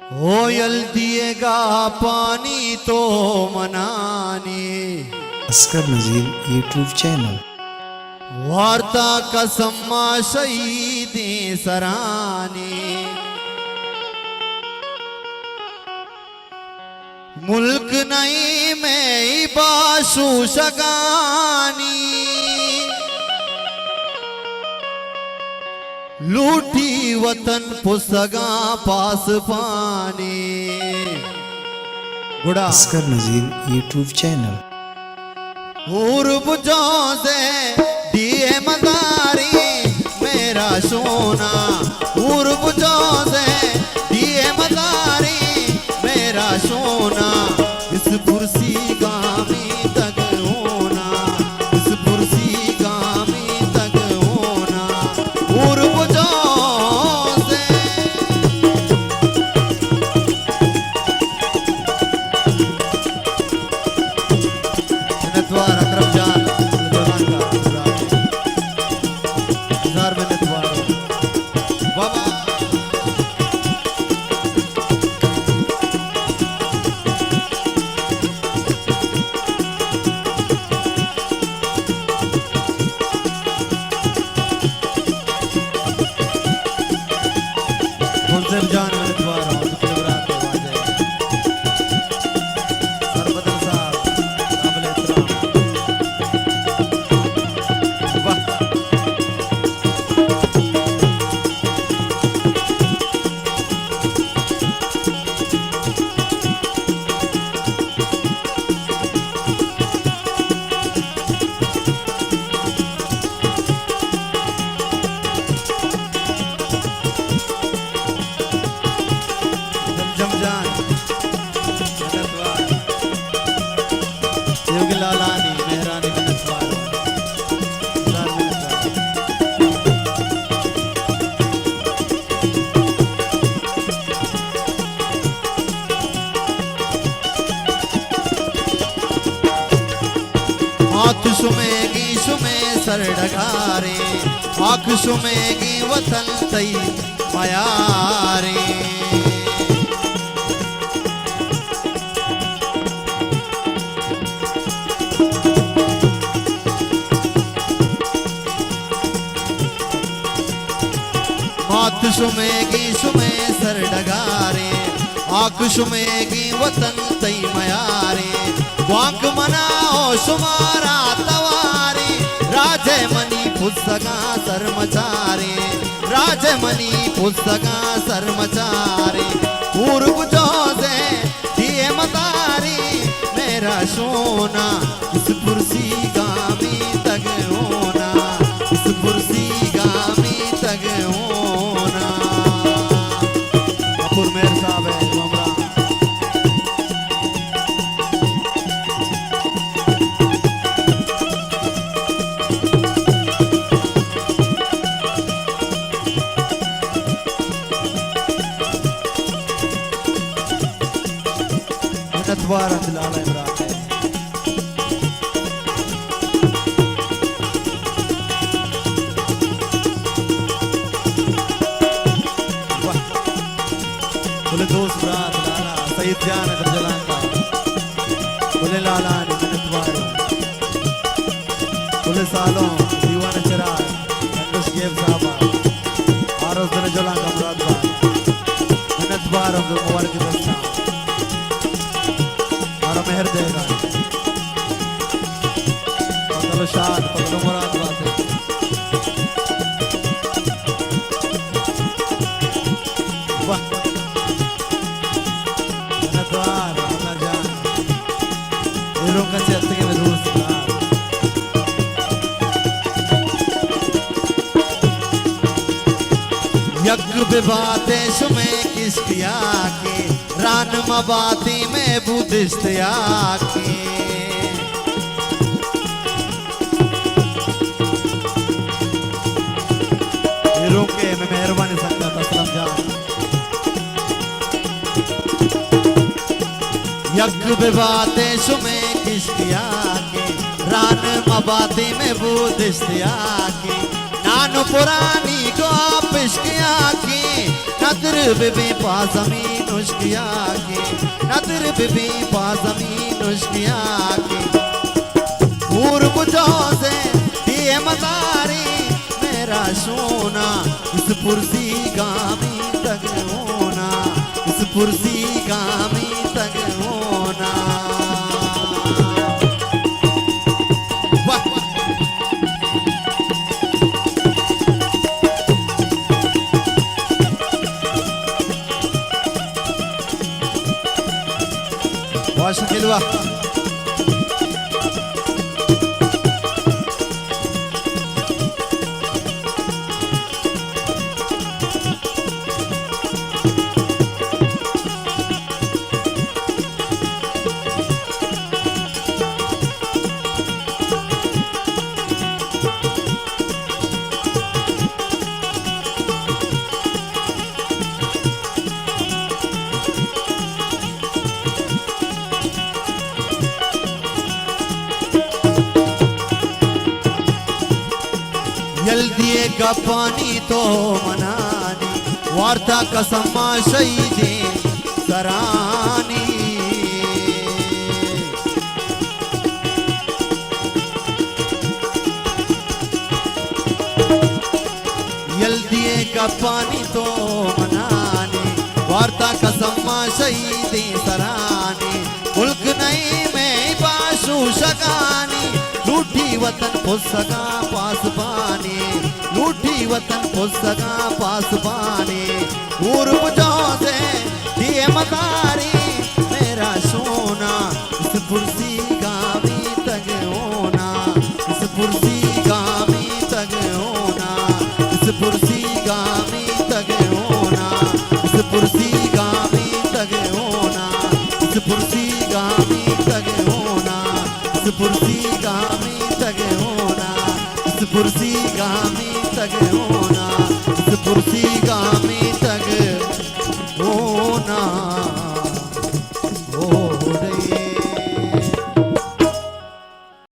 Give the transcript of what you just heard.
होयल दिएगा पानी तो मनाने। अस्कर नजीर यूट्यूब चैनल। वार्ता कसम्मा शहीदी सराने। मुल्क नहीं में बाशु शगानी। लूटी वतन पुसगा पास पानी। गुड़ा अस्कर नजीर यूट्यूब चैनल। बुझों से दिए मदारी मेरा सोना। बुझों से दिए मदारी मेरा सोना। इस पुरसी गामी तक होना। इस पुरसी गामी तक होना। बुझों से नतवार अकरम जान बाबा फुलसेब जान नतवार सरबदल साहब काबिल एहतराम। वाह जमजान नतवार योगी लालानी मेहरानी नतवार आँख सुमेगी सुमे सर डगारे। आँख सुमेगी वतन तई मयारे। आँख सुमेगी सुमे सर डगारे। आँख सुमेगी वतन तई मयारे। वाक मनाओ सुमारा तवारे। राजे मनी पुस्तका सरमचारे। राजे मनी पुस्तका सरमचारे। पूर्व जो से दिए मतारी मेरा सोना। इस पुरसी गामी तक होना। इस पुरसी गामी तक होना। अपुर मेहर साहब है हमरा नतवार दिलाला इमरान है। वाह बोले दोस्त रात लाला सईद जान जलान का बोले लाला ने नतवार बोले सालों दीवान चराग गेब साहबा आरोस दिन जलान का मुराद बा नतवार हम मुबारक दस्ता मेहर देगा। पकड़ो शाद पकड़ो मुराद बात है। वाह नतवार अल्लाह जान हीरो का चलते के दोस्त यज्ञ विवादे सुमे किस्तिया के। रान मबाती में बुद्धिस्ट आके। रोके मैं मेहरबानी संगत असलम जान। यज्ञ विवादे सुमे किस्तिया के। रान मबाती में बुद्धिस्ट आके। ना जानो पुरानी को पिश्किया की नदर बिबी पाजमी नुश्किया की नदर बिबी पाजमी नुश्किया की पूर बुझो से दिए मदारी मेरा सोना इस पुरसी गामी तक होना इस पुरसी गामी तक होना वाह शकील वाह दिए का पानी तो मनानी वार्ता कसम्मा शहीदे सरानी यल दिए का पानी तो मनानी वार्ता कसम्मा शहीदे सरानी मुल्क नहीं में बाशु शगानी लूठी वतन पुस्तका पास पानी लूठी वतन पुस्तका पास पानी दूर बुझाओ से दिए मदारी मेरा सोना इस पुरसी गामी तक होना इस पुरसी गामी तक होना इस पुरसी गामी तक होना इस पुरसी गामी तक होना इस पुरसी गामी तक होना इस पुरसी गामी तक होना इस पुरसी गामी